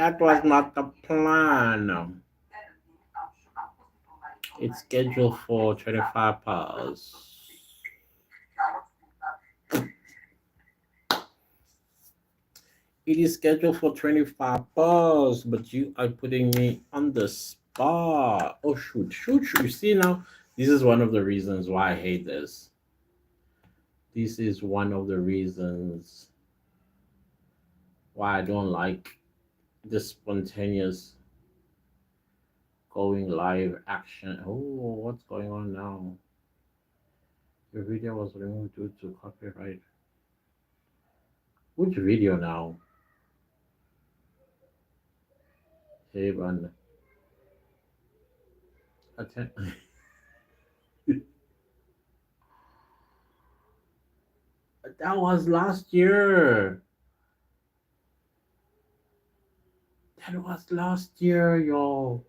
That was not the plan. It's scheduled for 25 hours. It is scheduled for 25 hours, but you are putting me on the spot. Oh, shoot, shoot, shoot. You see now? This is one of the reasons why I hate this. This is one of the reasons why I don't like this spontaneous going live action. Oh, what's going on now? Your video was removed due to copyright. Which video now? Hey, man. Atten- that was last year. That was last year, y'all.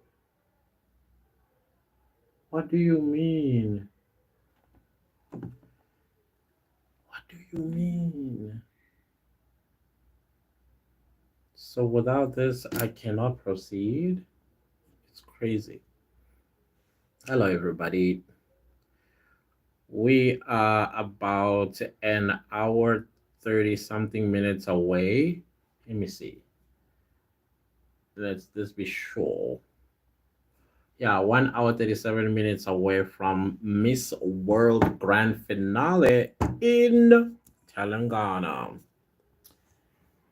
What do you mean? What do you mean? So without this, I cannot proceed. It's crazy. Hello, everybody. We are about an hour, 30 something minutes away. Let me see. Let's just be sure. Yeah, 1 hour, 37 minutes away from Miss World Grand Finale in Telangana.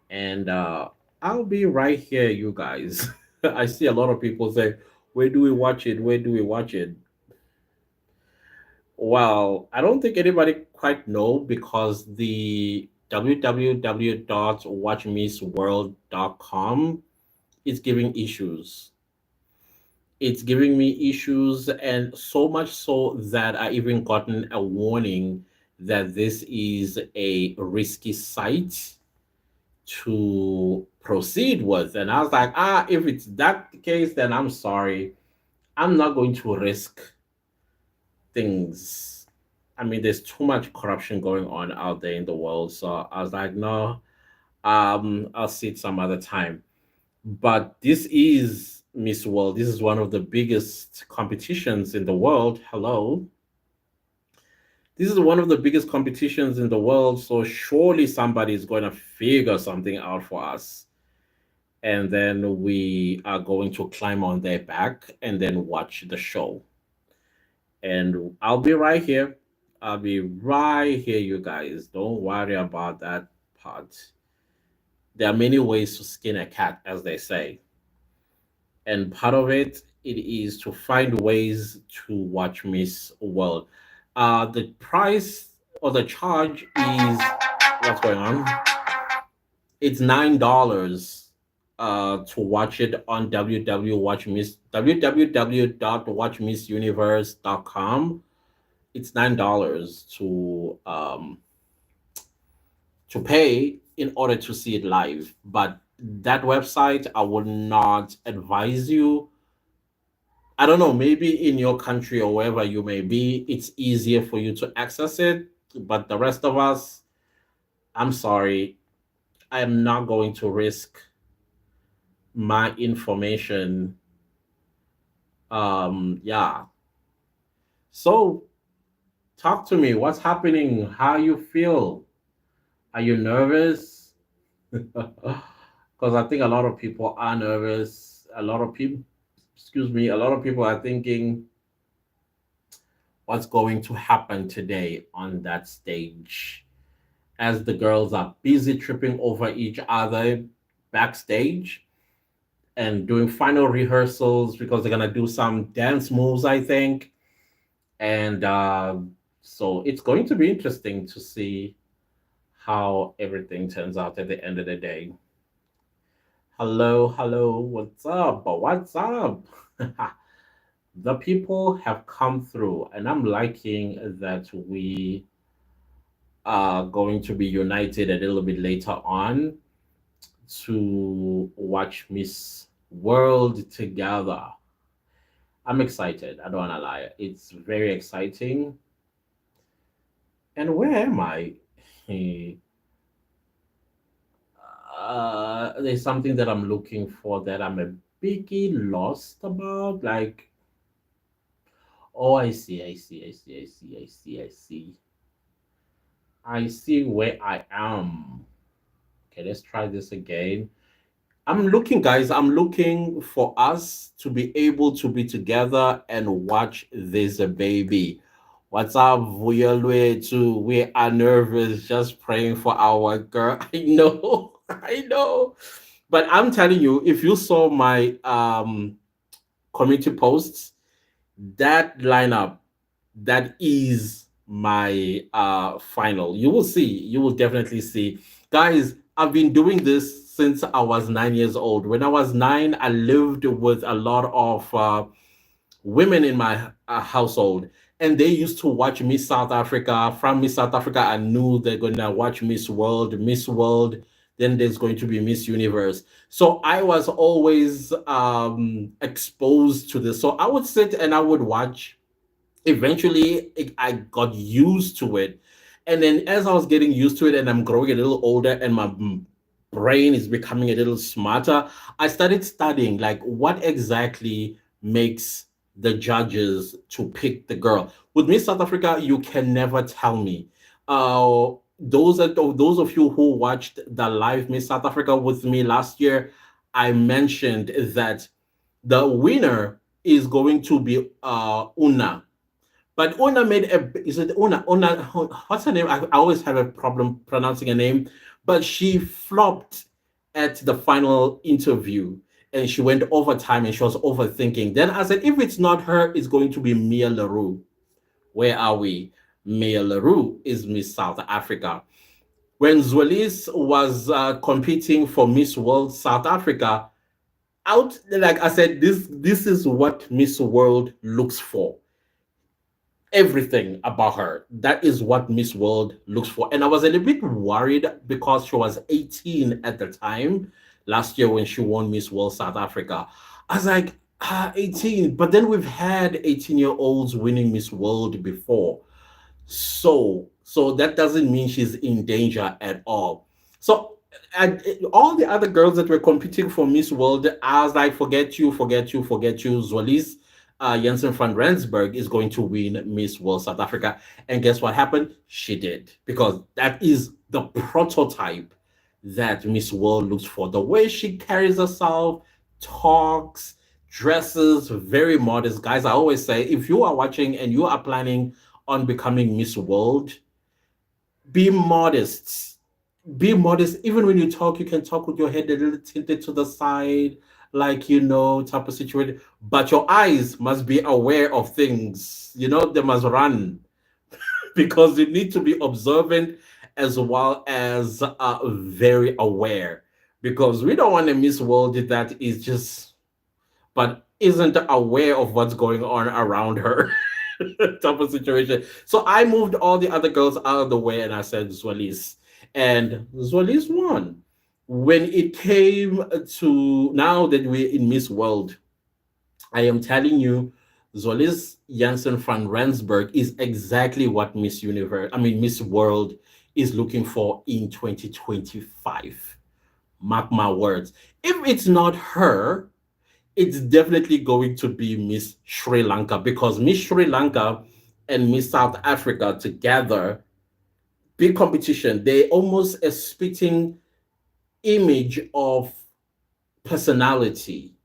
And I'll be right here, you guys. I see a lot of people say, where do we watch it? Where do we watch it? Well, I don't think anybody quite know because the www.watchmissworld.com is giving issues. It's giving me issues, and so much so that I even gotten a warning that this is a risky site to proceed with. And I was like, if it's that case, then I'm sorry. I'm not going to risk things. I mean, there's too much corruption going on out there in the world. So I was like, no, I'll see it some other time. But this is Miss World. This is one of the biggest competitions in the world. Hello. This is one of the biggest competitions in the world. So surely somebody is going to figure something out for us. And then we are going to climb on their back and then watch the show. And I'll be right here. I'll be right here, you guys. Don't worry about that part. There are many ways to skin a cat, as they say. And part of it, it is to find ways to watch Miss World. The price or the charge is what's going on? It's $9 to watch it on www.watchmissuniverse.com. It's $9 to pay in order to see it live. But that website, I would not advise you. I don't know, maybe in your country or wherever you may be, it's easier for you to access it. But the rest of us, I'm sorry, I am not going to risk my information. Yeah. So talk to me. What's happening? How you feel? Are you nervous? Because I think a lot of people are nervous. A lot of people, excuse me, a lot of people are thinking what's going to happen today on that stage as the girls are busy tripping over each other backstage and doing final rehearsals because they're going to do some dance moves, I think. And so it's going to be interesting to see how everything turns out at the end of the day. Hello, hello, what's up? What's up? The people have come through, and I'm liking that we are going to be united a little bit later on to watch Miss World together. I'm excited. I don't want to lie. It's very exciting. And where am I? there's something that I'm looking for that I'm a biggie lost about. Like, oh, I see, I see, I see, I see, I see, I see. I see where I am. Okay, let's try this again. I'm looking, guys, I'm looking for us to be able to be together and watch this baby. What's up, Vuyelwe too? We are nervous, just praying for our girl. I know, I know. But I'm telling you, if you saw my community posts, that lineup, that is my final. You will see, you will definitely see. Guys, I've been doing this since I was 9 years old. When I was nine, I lived with a lot of women in my household, and they used to watch Miss South Africa. From Miss South Africa, I knew they're going to watch Miss World, then there's going to be Miss Universe. So I was always exposed to this. So I would sit and I would watch. Eventually I got used to it, and then as I was getting used to it and I'm growing a little older and my brain is becoming a little smarter, I started studying like what exactly makes the judges to pick the girl. With Miss South Africa, you can never tell me. Those of you who watched the live Miss South Africa with me last year, I mentioned that the winner is going to be Una. But Una made a, is it Una, what's her name? I always have a problem pronouncing her name, but she flopped at the final interview and she went overtime and she was overthinking. Then I said, if it's not her, it's going to be Mia LaRue. Where are we? Mia LaRue is Miss South Africa. When Zwelis was competing for Miss World South Africa, out like I said, this is what Miss World looks for, everything about her. That is what Miss World looks for. And I was a little bit worried because she was 18 at the time last year when she won Miss World South Africa. I was like, 18. But then we've had 18-year-olds winning Miss World before. So that doesn't mean she's in danger at all. So and all the other girls that were competing for Miss World, I was like, forget you, forget you, forget you. Zwalis Jensen van Rensburg is going to win Miss World South Africa. And guess what happened? She did. Because that is the prototype that Miss World looks for. The way she carries herself, talks, dresses, very modest. Guys, I always say, if you are watching and you are planning on becoming Miss World, be modest. Be modest. Even when you talk, you can talk with your head a little tilted to the side, like type of situation. But your eyes must be aware of things. They must run because you need to be observant as well as very aware. Because we don't want a Miss World that is just, but isn't aware of what's going on around her. Type of situation. So I moved all the other girls out of the way and I said Zwalis. And Zwalis won. When it came to now that we're in Miss World, I am telling you, Zwalis Janssen van Rensburg is exactly what Miss World is looking for in 2025. Mark my words. If it's not her, it's definitely going to be Miss Sri Lanka, because Miss Sri Lanka and Miss South Africa together, big competition. They almost a spitting image of personality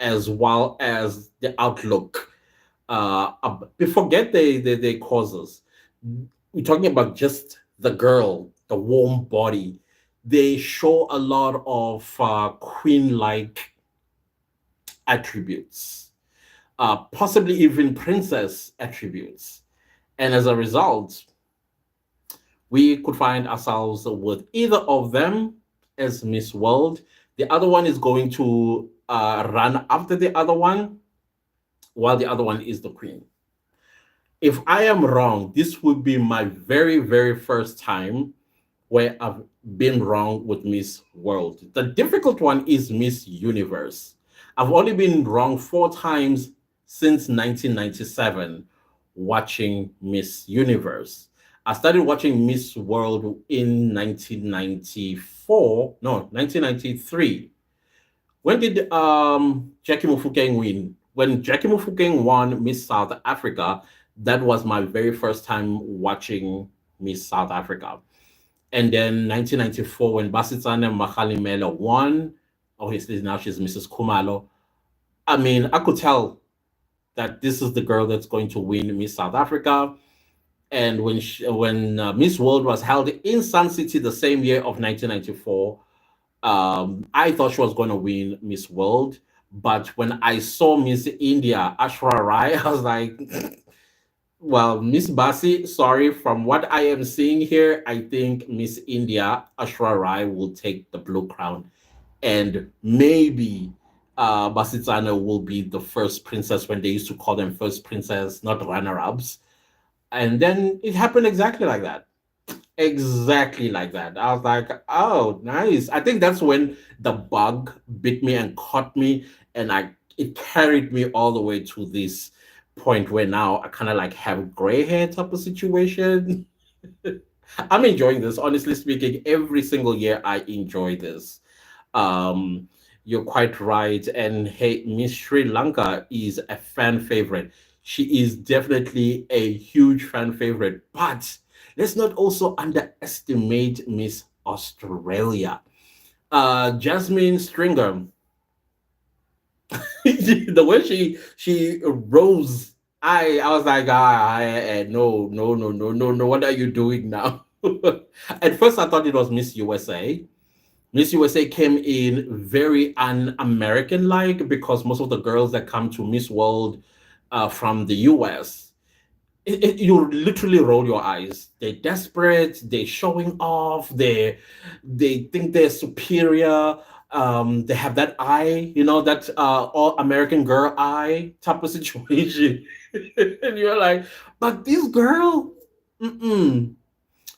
as well as the outlook. Forget the causes. We're talking about just the girl, the warm body. They show a lot of queen-like attributes, possibly even princess attributes. And as a result, we could find ourselves with either of them as Miss World. The other one is going to run after the other one, while the other one is the queen. If I am wrong, this would be my very, very first time where I've been wrong with Miss World. The difficult one is Miss Universe. I've only been wrong 4 times since 1997 watching Miss Universe. I started watching Miss World in 1994, no, 1993. When did Jackie Mufukeng win? When Jackie Mufukeng won Miss South Africa, that was my very first time watching Miss South Africa. And then 1994, when Basitsane Makalimela won, obviously now she's Mrs. Kumalo. I mean, I could tell that this is the girl that's going to win Miss South Africa. And when Miss World was held in Sun City the same year of 1994, I thought she was going to win Miss World. But when I saw Miss India, Ashra Rai, I was like, well, Miss Basi, sorry, from what I am seeing here, I think Miss India, Ashra Rai, will take the blue crown. And maybe Basitsana will be the first princess when they used to call them first princess, not runner ups. And then it happened exactly like that. Exactly like that. I was like, oh, nice. I think that's when the bug bit me and caught me, and it carried me all the way to this point where now I kind of like have gray hair type of situation. I'm enjoying this. Honestly speaking, every single year I enjoy this. Um, you're quite right. And hey, Miss Sri Lanka is a fan favorite. She is definitely a huge fan favorite. But let's not also underestimate Miss Australia. Jasmine Stringer, the way she rose, I was like, no, no, no, no, no, no. What are you doing now? At first, I thought it was Miss USA. Miss USA came in very un-American like because most of the girls that come to Miss World from the US, you literally roll your eyes. They're desperate. They're showing off. They think they're superior. They have that eye, that all American girl eye type of situation, and you're like, but this girl, mm-mm,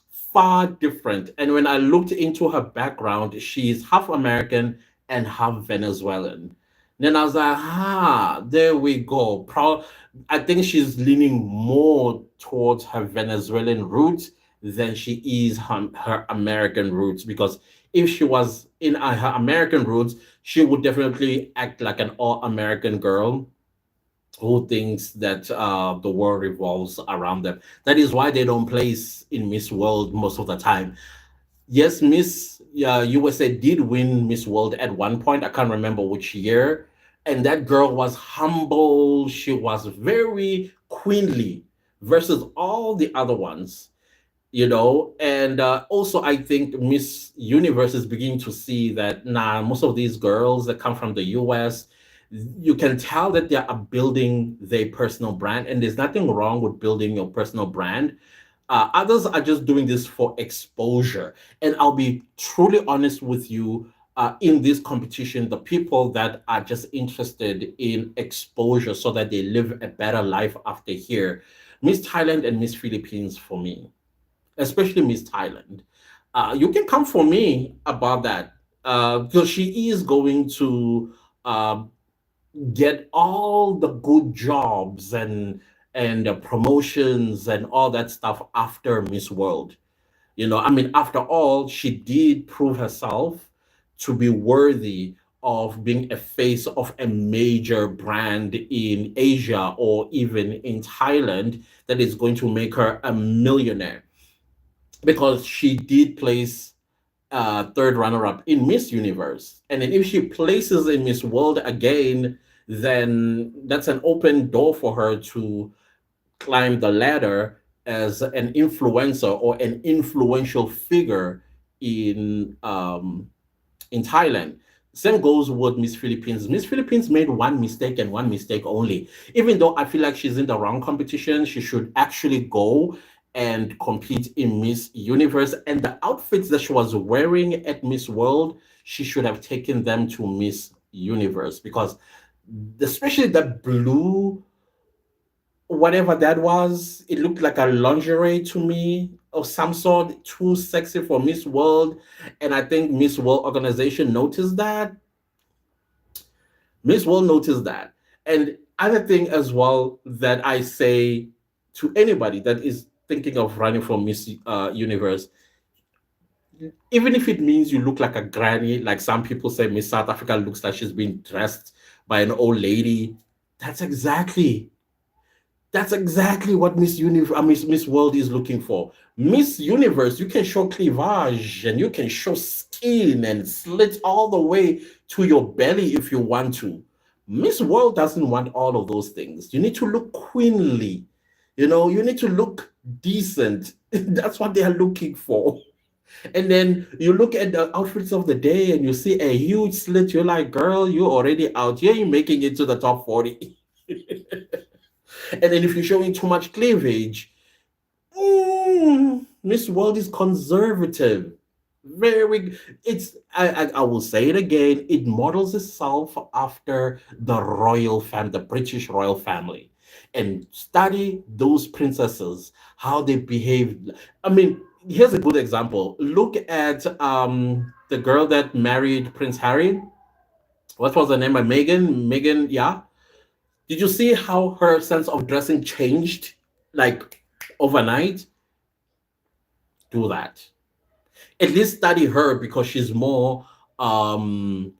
far different. And when I looked into her background, she's half American and half Venezuelan. Then I was like, there we go. I think she's leaning more towards her Venezuelan roots than she is her American roots. Because if she was in her American roots, she would definitely act like an all American girl who thinks that the world revolves around them. That is why they don't place in Miss World most of the time. Yes, Miss USA did win Miss World at one point. I can't remember which year. And that girl was humble. She was very queenly versus all the other ones, and also I think Miss Universe is beginning to see that most of these girls that come from the US, you can tell that they are building their personal brand, and there's nothing wrong with building your personal brand. Others are just doing this for exposure, and I'll be truly honest with you. In this competition, the people that are just interested in exposure so that they live a better life after here, Miss Thailand and Miss Philippines for me, especially Miss Thailand. You can come for me about that because she is going to uh, get all the good jobs and promotions and all that stuff after Miss World. I mean, after all, she did prove herself to be worthy of being a face of a major brand in Asia or even in Thailand that is going to make her a millionaire because she did place third runner up in Miss Universe. And then if she places in Miss World again, then that's an open door for her to climb the ladder as an influencer or an influential figure in um, in Thailand. Same goes with Miss Philippines. Miss Philippines made one mistake and one mistake only. Even though I feel like she's in the wrong competition, she should actually go and compete in Miss Universe. And the outfits that she was wearing at Miss World, she should have taken them to Miss Universe because, especially that blue, whatever that was, it looked like a lingerie to me of some sort, too sexy for Miss World. And I think Miss World organization noticed that. Miss World noticed that. And other thing as well that I say to anybody that is thinking of running for Miss Universe, even if it means you look like a granny, like some people say Miss South Africa looks like she's been dressed by an old lady, that's exactly that's exactly what Miss Universe, Miss World is looking for. Miss Universe, you can show cleavage and you can show skin and slit all the way to your belly if you want to. Miss World doesn't want all of those things. You need to look queenly. You need to look decent. That's what they are looking for. And then you look at the outfits of the day and you see a huge slit. You're like, girl, you're already out here. You're making it to the top 40. And then if you're showing too much cleavage, Miss World is conservative. Very, I will say it again, it models itself after the royal family, the British royal family. And study those princesses, how they behaved. I mean, here's a good example. Look at the girl that married Prince Harry. What was her name? Megan? Megan, yeah. Did you see how her sense of dressing changed like overnight? Do that. At least study her because she's more um,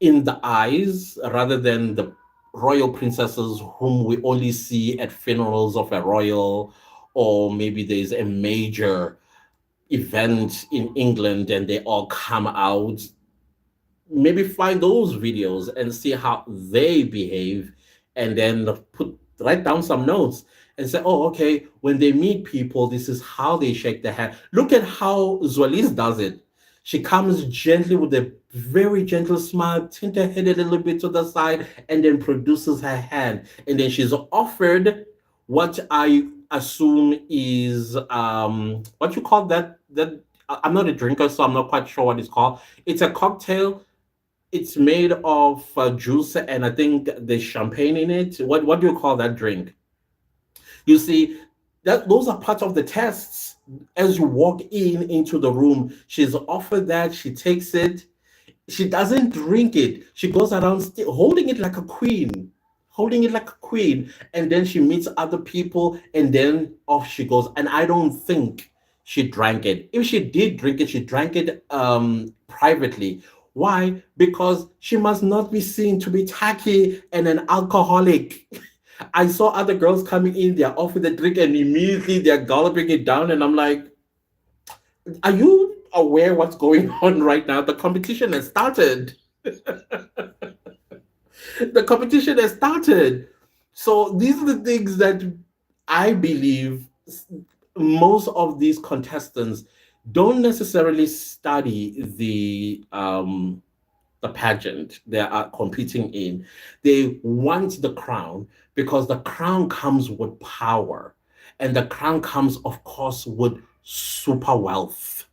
in the eyes rather than the royal princesses whom we only see at funerals of a royal, or maybe there's a major event in England and they all come out. Maybe find those videos and see how they behave, and then write down some notes and say, oh, okay, when they meet people, this is how they shake their hand. Look at how Zolis does it. She comes gently with a very gentle smile, tint her head a little bit to the side, and then produces her hand, and then she's offered what I assume is what you call that I'm not a drinker, so I'm not quite sure what it's called. It's a cocktail. It's made of juice, and I think there's champagne in it. What do you call that drink? You see, that those are part of the tests. As you walk into the room, she's offered that. She takes it. She doesn't drink it. She goes around holding it like a queen, holding it like a queen, and then she meets other people, and then off she goes. And I don't think she drank it. If she did drink it, she drank it privately. Why? Because she must not be seen to be tacky and an alcoholic. I saw other girls coming in, they're offered the drink, and immediately they're gulping it down, and I'm like, are you aware what's going on right now? The competition has started. The competition has started. So these are the things that I believe most of these contestants don't necessarily study the pageant they are competing in. They want the crown because the crown comes with power, and the crown comes, of course, with super wealth.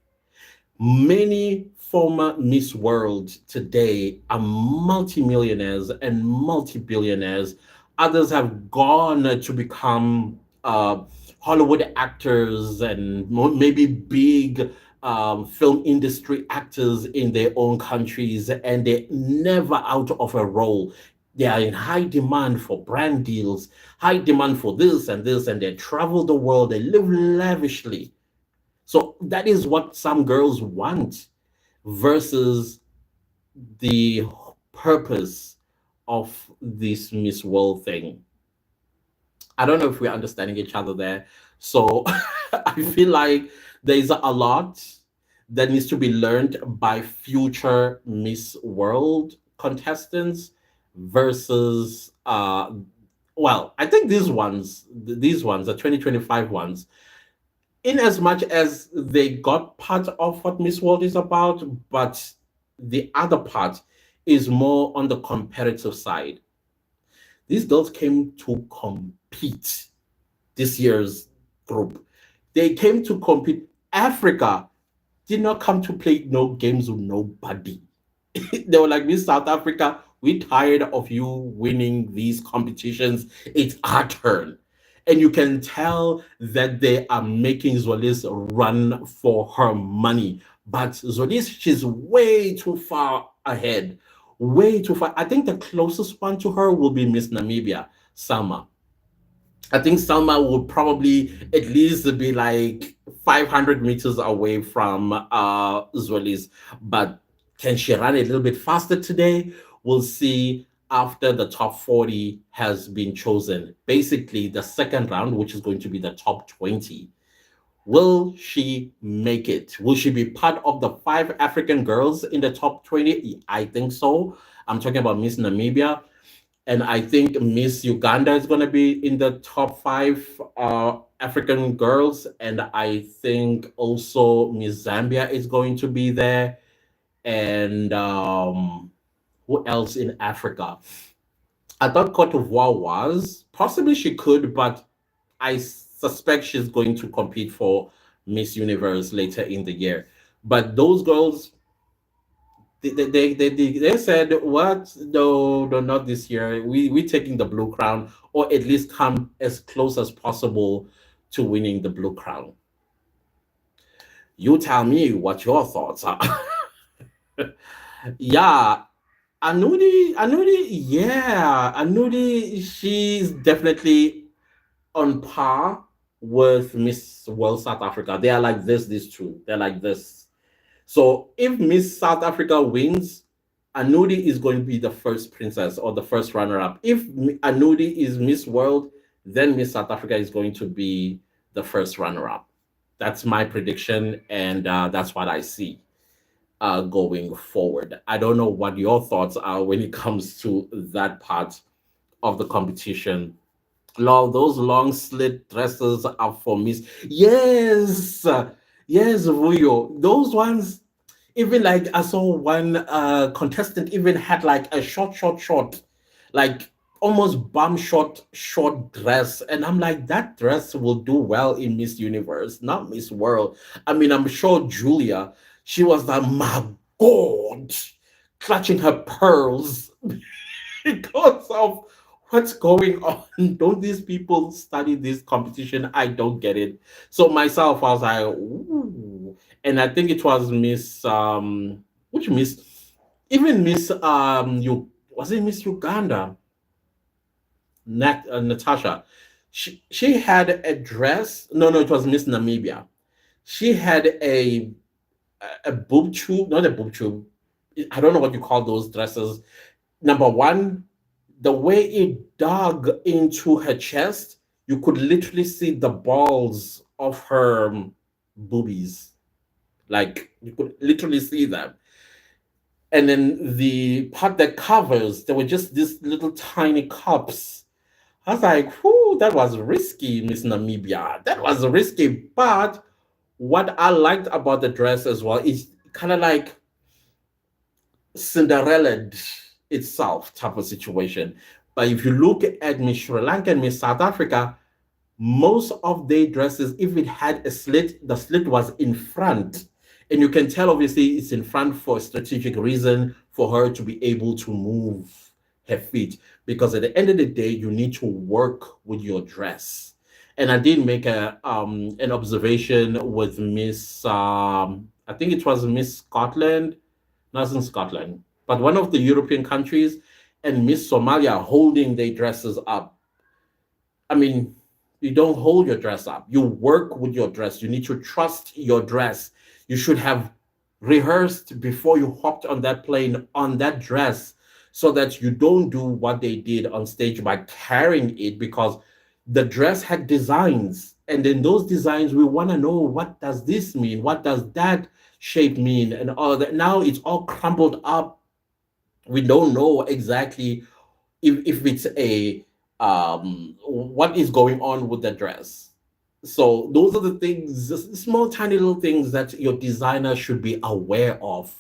Many former Miss World today are multimillionaires and multi-billionaires. Others have gone to become Hollywood actors and maybe big film industry actors in their own countries, and they're never out of a role. They are in high demand for brand deals, high demand for this and this, and they travel the world, they live lavishly. So that is what some girls want versus the purpose of this Miss World thing. I don't know if we're understanding each other there. So I feel like there's a lot that needs to be learned by future Miss World contestants versus well, I think these ones, the 2025 ones, in as much as they got part of what Miss World is about, but the other part is more on the competitive side. These girls came to compete, this year's group. They came to compete. Africa did not come to play no games with nobody. They were like, Miss South Africa, we're tired of you winning these competitions. It's our turn. And you can tell that they are making Zolis run for her money. But Zolis, she's way too far ahead. Way too far. I think the closest one to her will be Miss Namibia, Sama. I think Salma would probably at least be like 500 meters away from Zwelis. But can she run a little bit faster today? We'll see after the top 40 has been chosen. Basically, the second round, which is going to be the top 20. Will she make it? Will she be part of the five African girls in the top 20? I think so. I'm talking about Miss Namibia. And I think Miss Uganda is going to be in the top five African girls. And I think also Miss Zambia is going to be there. And who else in Africa? I thought Cote d'Ivoire was. Possibly she could, but I suspect she's going to compete for Miss Universe later in the year. But those girls, they said, what? No, no, not this year. We taking the blue crown, or at least come as close as possible to winning the blue crown. You tell me what your thoughts are. Yeah, Anudi, she's definitely on par with Miss World South Africa. They are like this, these two. They're like this. So if Miss South Africa wins, Anudi is going to be the first princess or the first runner up. If Anudi is Miss World, then Miss South Africa is going to be the first runner up. That's my prediction, and that's what I see going forward. I don't know what your thoughts are when it comes to that part of the competition. Lol, those long slit dresses are for Miss. Yes, yes, Vuyo. Those ones, even like I saw one contestant even had like a short, like almost bum short dress. And I'm like, that dress will do well in Miss Universe, not Miss World. I mean, I'm sure Julia, she was like, my God, clutching her pearls because of what's going on. Don't these people study this competition? I don't get it. So myself, I was like, ooh. And I think it was Miss which Miss, even Miss you was it Miss Uganda, Natasha. She had a dress. No, it was Miss Namibia. She had a boob tube, not a boob tube. I don't know what you call those dresses. Number one, the way it dug into her chest, you could literally see the balls of her boobies. Like you could literally see them. And then the part that covers, there were just these little tiny cups. I was like, whoo, that was risky, Miss Namibia. That was risky. But what I liked about the dress as well is kind of like Cinderella itself type of situation. But if you look at Miss Sri Lanka and Miss South Africa, most of their dresses, if it had a slit, the slit was in front. And you can tell, obviously, it's in front for a strategic reason for her to be able to move her feet. Because at the end of the day, you need to work with your dress. And I did make a an observation with Miss, I think it was Miss Scotland, not in Scotland, but one of the European countries, and Miss Somalia holding their dresses up. I mean, you don't hold your dress up. You work with your dress. You need to trust your dress. You should have rehearsed before you hopped on that plane on that dress so that you don't do what they did on stage by carrying it because the dress had designs. And in those designs, we want to know, what does this mean? What does that shape mean? And all that. Now it's all crumpled up. We don't know exactly if it's a what is going on with the dress. So those are the things, small tiny little things that your designer should be aware of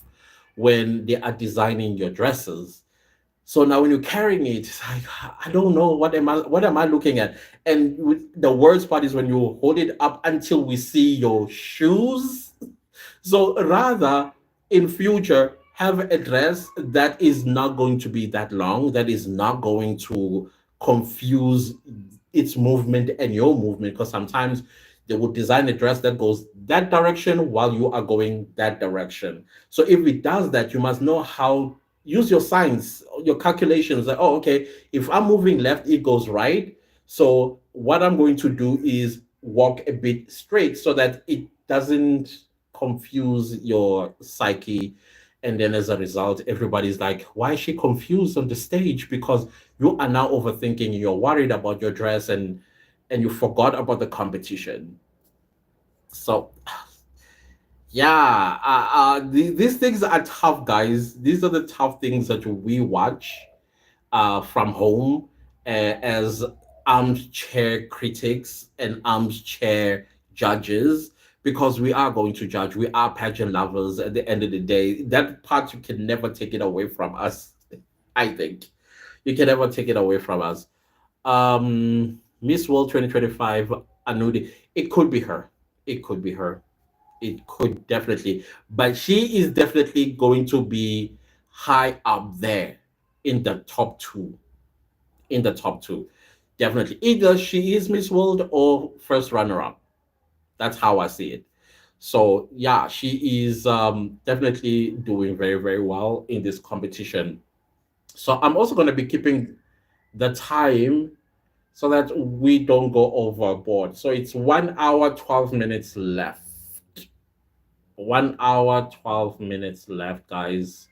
when they are designing your dresses. So now when you're carrying it, it's like, I don't know, what am I looking at? And the worst part is when you hold it up until we see your shoes. So rather, in future, have a dress that is not going to be that long, that is not going to confuse its movement and your movement, because sometimes they would design a dress that goes that direction while you are going that direction. So if it does that, you must know how, use your science, your calculations, that, oh, okay, if I'm moving left, it goes right. So what I'm going to do is walk a bit straight so that it doesn't confuse your psyche. And then as a result, everybody's like, why is she confused on the stage? Because you are now overthinking, you're worried about your dress, and you forgot about the competition. So yeah, these things are tough, guys. These are the tough things that we watch from home as armchair critics and armchair judges, because we are going to judge. We are pageant lovers at the end of the day. That part, you can never take it away from us. I think you can never take it away from us. Miss World 2025, Anudi, it could be her. It could be her. It could definitely, but she is definitely going to be high up there in the top two. In the top two, definitely. Either she is Miss World or first runner up. That's how I see it. So yeah, she is definitely doing very, very well in this competition. So I'm also going to be keeping the time so that we don't go overboard. So it's 1 hour 12 minutes left. 1 hour 12 minutes left, guys,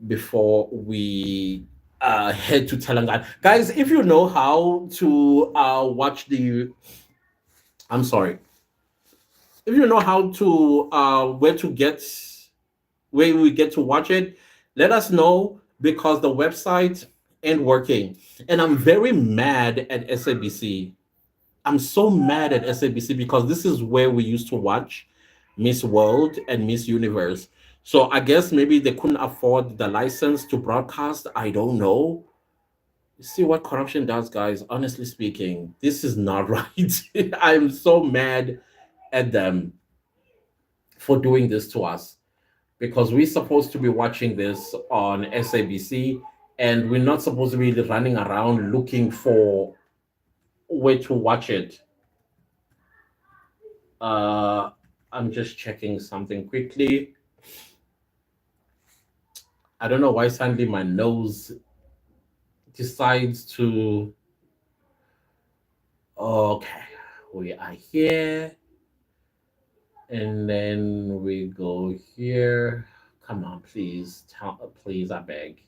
before we head to Telangana. Guys, if you know how to watch the, I'm sorry, if you know how to where we get to watch it, let us know, because the website ain't working, and I'm very mad at SABC. I'm so mad at SABC because this is where we used to watch Miss World and Miss Universe. So I guess maybe they couldn't afford the license to broadcast. I don't know. You see what corruption does, guys. Honestly speaking, this is not right. I'm so mad at them for doing this to us, because we're supposed to be watching this on SABC, and we're not supposed to be running around looking for where to watch it. Uh, I'm just checking something quickly. I don't know why suddenly my nose decides to. Okay, we are here, and then we go here. Come on, please, please, I beg,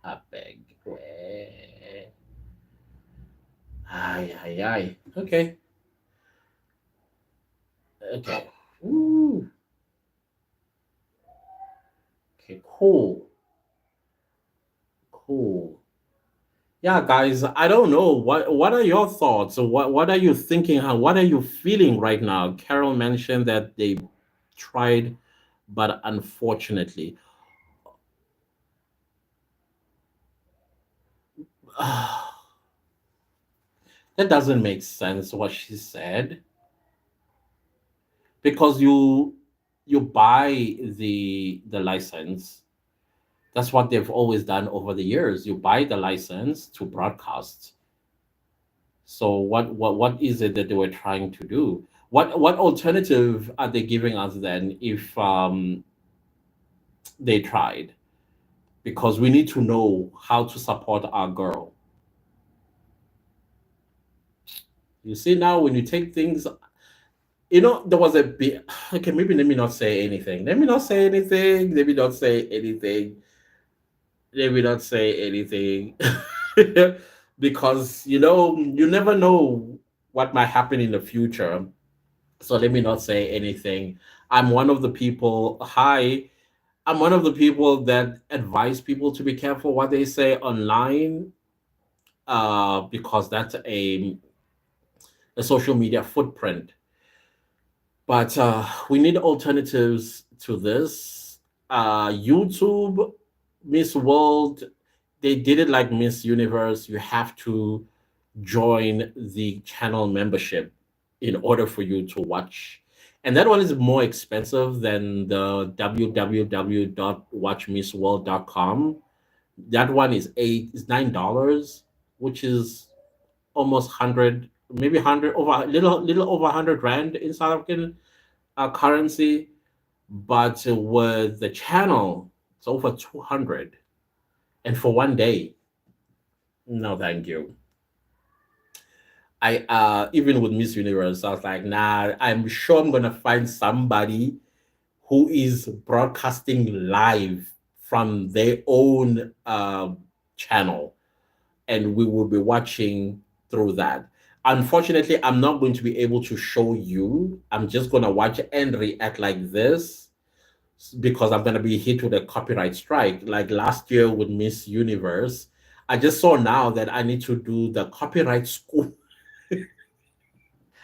I beg. Ay, ay, ay. Okay, okay. Ooh. Okay, cool, cool. Yeah, guys, I don't know what are your thoughts. What are you thinking? What are you feeling right now? Carol mentioned that they tried, but unfortunately, that doesn't make sense what she said, because you buy the license. That's what they've always done over the years. You buy the license to broadcast. So what is it that they were trying to do? What alternative are they giving us then if they tried? Because we need to know how to support our girl. You see, now when you take things, there was a bit. Okay, maybe let me not say anything. Let me not say anything. Let me not say anything. Let me not say anything. Because you never know what might happen in the future. So let me not say anything. I'm one of the people. Hi, I'm one of the people that advise people to be careful what they say online, because that's a social media footprint. But we need alternatives to this. YouTube, Miss World, they did it like Miss Universe. You have to join the channel membership in order for you to watch. And that one is more expensive than the www.watchmissworld.com. That one is $9, which is almost 100, maybe 100, over little over 100 rand in South African currency. But with the channel, it's over 200, and for one day. No, thank you. I even with Miss Universe, I was like, nah, I'm sure I'm gonna find somebody who is broadcasting live from their own channel, and we will be watching through that. Unfortunately, I'm not going to be able to show you. I'm just gonna watch and react like this because I'm gonna be hit with a copyright strike. Like last year with Miss Universe, I just saw now that I need to do the copyright school.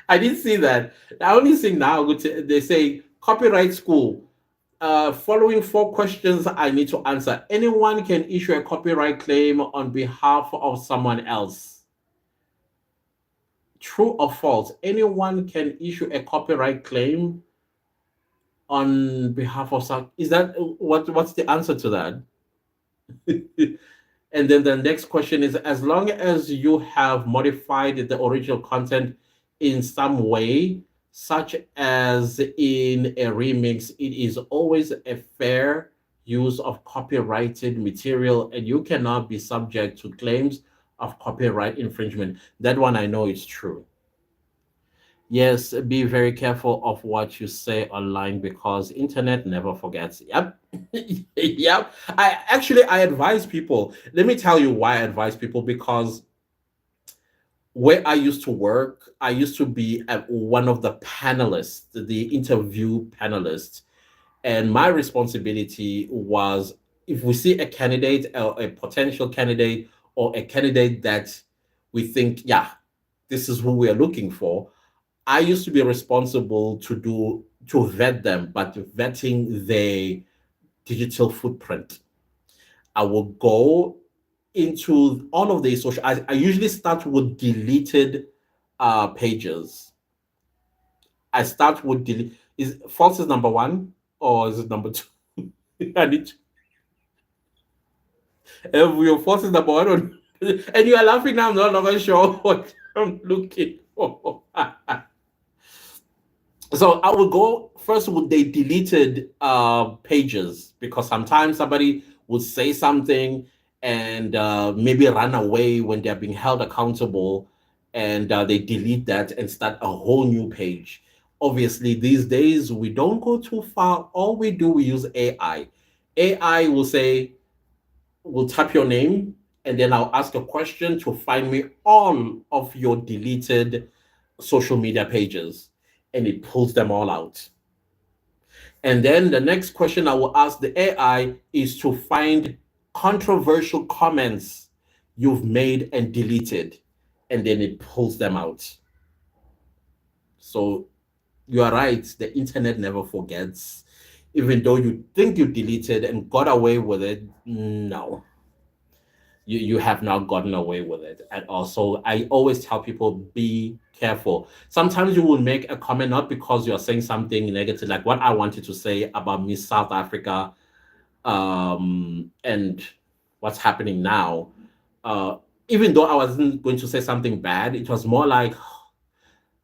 I didn't see that. I only see now they say copyright school. Following four questions I need to answer. Anyone can issue a copyright claim on behalf of someone else. True or false? Anyone can issue a copyright claim on behalf of some. Is that what's the answer to that? And then the next question is, as long as you have modified the original content in some way, such as in a remix, it is always a fair use of copyrighted material and you cannot be subject to claims of copyright infringement. That one I know is true. Yes, be very careful of what you say online because internet never forgets. Yep. Yep. I advise people. Let me tell you why I advise people because where I used to work, I used to be one of the panelists, the interview panelists, and my responsibility was if we see a candidate or a potential candidate or a candidate that we think, yeah, this is who we are looking for, I used to be responsible to vet them, but vetting their digital footprint. I will go into all of the social. I usually start with deleted pages. I start with delete. Is false is number one or is it number two? I need to, if your false is number one, and you are laughing now. I'm not longer sure what I'm looking for. So I would go first with the deleted pages because sometimes somebody would say something and maybe run away when they're being held accountable and they delete that and start a whole new page. Obviously, these days we don't go too far. All we do, we use AI. AI will say, will type your name and then I'll ask a question to find me all of your deleted social media pages and it pulls them all out. And then the next question I will ask the AI is to find controversial comments you've made and deleted, and then it pulls them out. So you are right, the internet never forgets. Even though you think you deleted and got away with it, no, you have not gotten away with it at all. So I always tell people be careful. Sometimes you will make a comment not because you're saying something negative, like what I wanted to say about Miss South Africa and what's happening now. Uh, Even though I wasn't going to say something bad, it was more like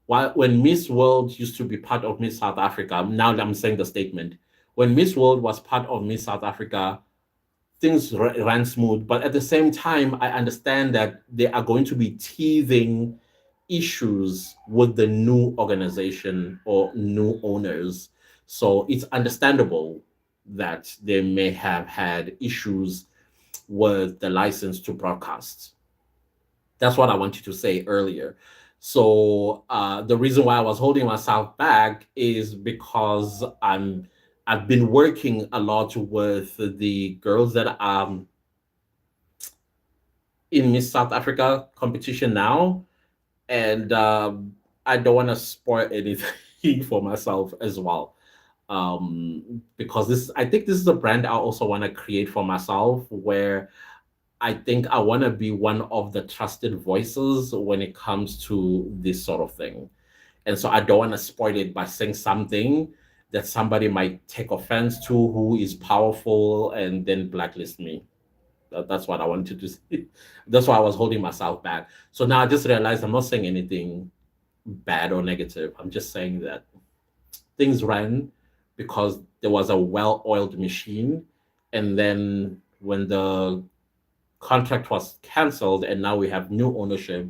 when Miss World used to be part of Miss South Africa. Now I'm saying the statement. When Miss World was part of Miss South Africa, things ran smooth. But at the same time, I understand that there are going to be teething issues with the new organization or new owners. So it's understandable that they may have had issues with the license to broadcast. That's what I wanted to say earlier. So the reason why I was holding myself back is because I've been working a lot with the girls that are in Miss South Africa competition now, and I don't want to spoil anything for myself as well. Because I think this is a brand I also want to create for myself, where I think I want to be one of the trusted voices when it comes to this sort of thing. And so I don't want to spoil it by saying something that somebody might take offense to who is powerful and then blacklist me. That's what I wanted to say. That's why I was holding myself back. So now I just realized I'm not saying anything bad or negative. I'm just saying that things ran because there was a well oiled machine. And then when the contract was canceled and now we have new ownership,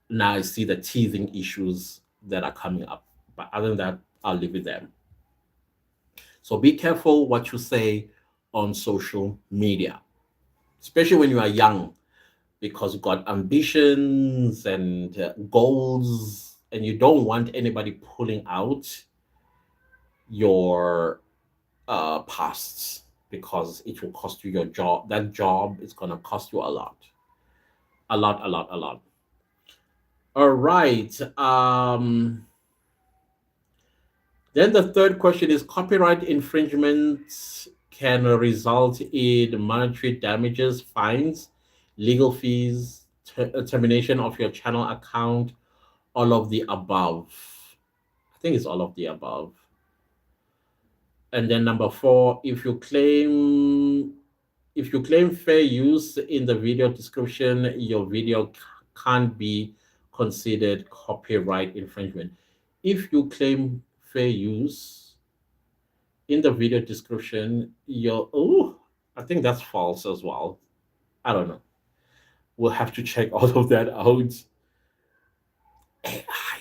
Now I see the teething issues that are coming up. But other than that, I'll leave it there. So be careful what you say on social media, especially when you are young, because you've got ambitions and goals, and you don't want anybody pulling out your pasts, because it will cost you your job. That job is going to cost you a lot, a lot, a lot, a lot. All right. Then the third question is copyright infringement can result in monetary damages, fines, legal fees, termination of your channel account, all of the above. I think it's all of the above. And then number four, if you claim fair use in the video description, your video can't be considered copyright infringement. If you claim fair use in the video description, I think that's false as well. I don't know. We'll have to check all of that out. AI.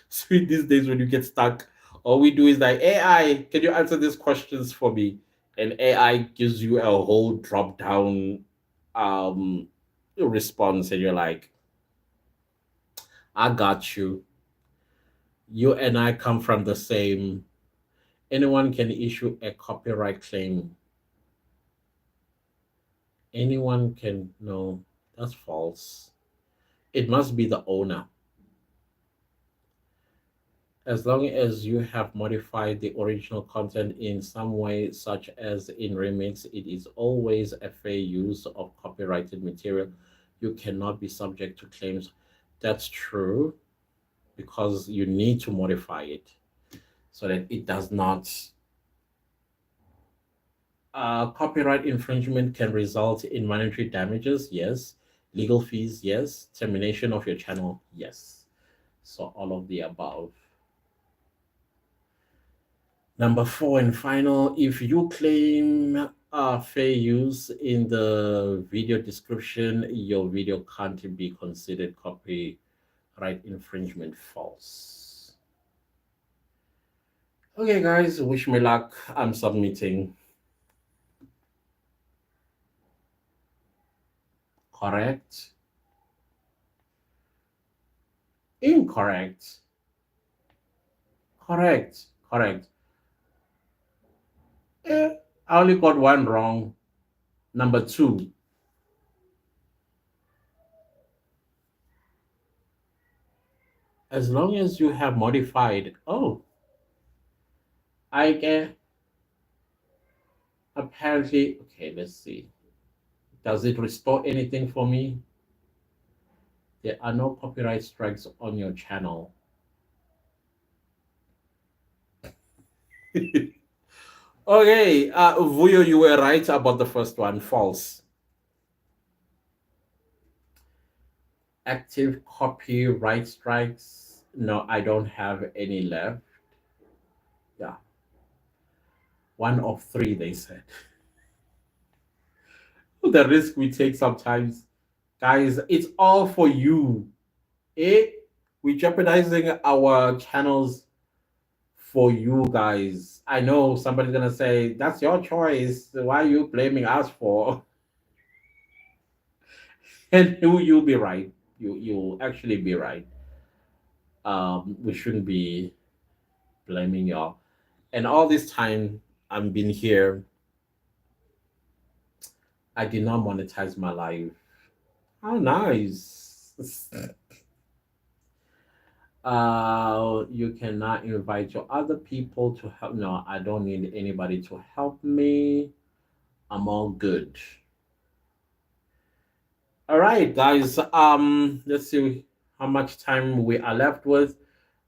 Sweet these days when you get stuck, all we do is like, AI, can you answer these questions for me? And AI gives you a whole drop down um response, and you're like, I got you. You and I come from the same. Anyone can issue a copyright claim. Anyone can. No, that's false. It must be the owner. As long as you have modified the original content in some way, such as in remix, it is always a fair use of copyrighted material. You cannot be subject to claims. That's true, because you need to modify it so that it does not. Copyright infringement can result in monetary damages, yes. Legal fees, yes. Termination of your channel, yes. So all of the above. Number four and final, if you claim fair use in the video description, your video can't be considered copyright infringement. False. Okay, guys, wish me luck. I'm submitting. Correct. Incorrect. Correct. Correct. I only got one wrong. Number two, as long as you have modified. Oh, I get apparently. Okay, let's see. Does it restore anything for me? There are no copyright strikes on your channel. Okay, Vuyo, you were right about the first one. False. Active copyright strikes. No, I don't have any left. Yeah, one of three, they said. The risk we take sometimes, guys, it's all for you. Eh? We're jeopardizing our channels for you guys. I know somebody's gonna say that's your choice. Why are you blaming us for? And you'll be right. You'll actually be right. We shouldn't be blaming y'all. And all this time I've been here, I did not monetize my life. How nice. You cannot invite your other people to help. No, I don't need anybody to help me. I'm all good. All right, guys. Let's see how much time we are left with.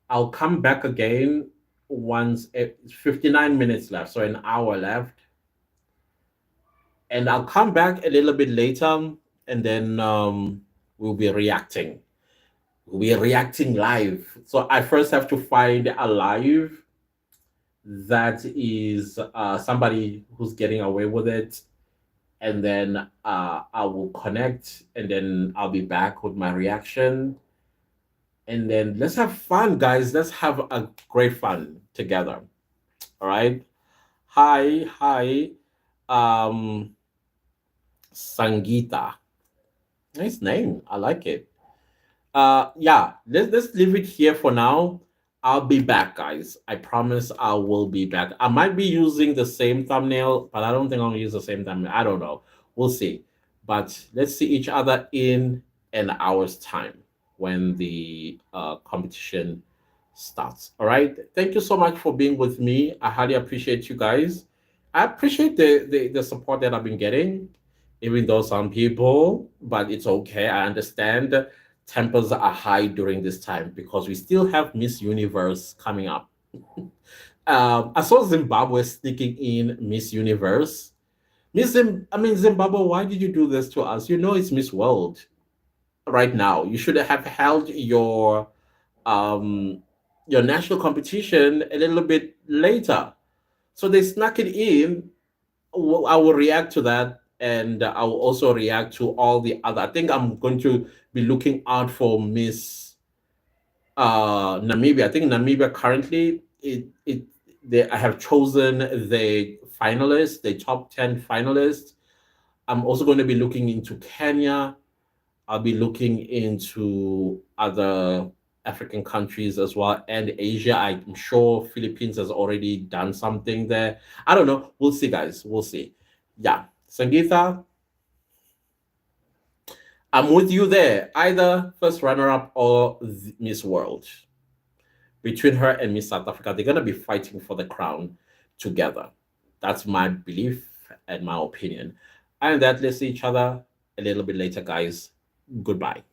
I'll come back again once it's 59 minutes left, so an hour left. And I'll come back a little bit later, and then we'll be reacting. We'll be reacting live. So I first have to find a live that is somebody who's getting away with it, and then I will connect, and then I'll be back with my reaction, and then let's have fun, guys. Let's have a great fun together. All right. Hi, hi. Um, Sangita. Nice name. I like it. Yeah, let's leave it here for now. I'll be back, guys. I promise I will be back. I might be using the same thumbnail, but I don't think I'll use the same thumbnail. I don't know. We'll see. But let's see each other in an hour's time when the competition starts. All right. Thank you so much for being with me. I highly appreciate you guys. I appreciate the support that I've been getting, even though some people, but it's okay. I understand tempers are high during this time because we still have Miss Universe coming up. I saw Zimbabwe sneaking in Miss Universe. I mean Zimbabwe, why did you do this to us? You know it's Miss World right now. You should have held um your national competition a little bit later. So they snuck it in. I will react to that, and I will also react to all the other. I think I'm going to be looking out for Miss Namibia. I think Namibia currently they I have chosen the finalists, the top 10 finalists. I'm also going to be looking into Kenya. I'll be looking into other African countries as well, and Asia. I'm sure Philippines has already done something there. I don't know. We'll see, guys. We'll see. Yeah. Sangeeta, I'm with you there. Either first runner up or Miss World. Between her and Miss South Africa, they're going to be fighting for the crown together. That's my belief and my opinion. And that, let's see each other a little bit later, guys. Goodbye.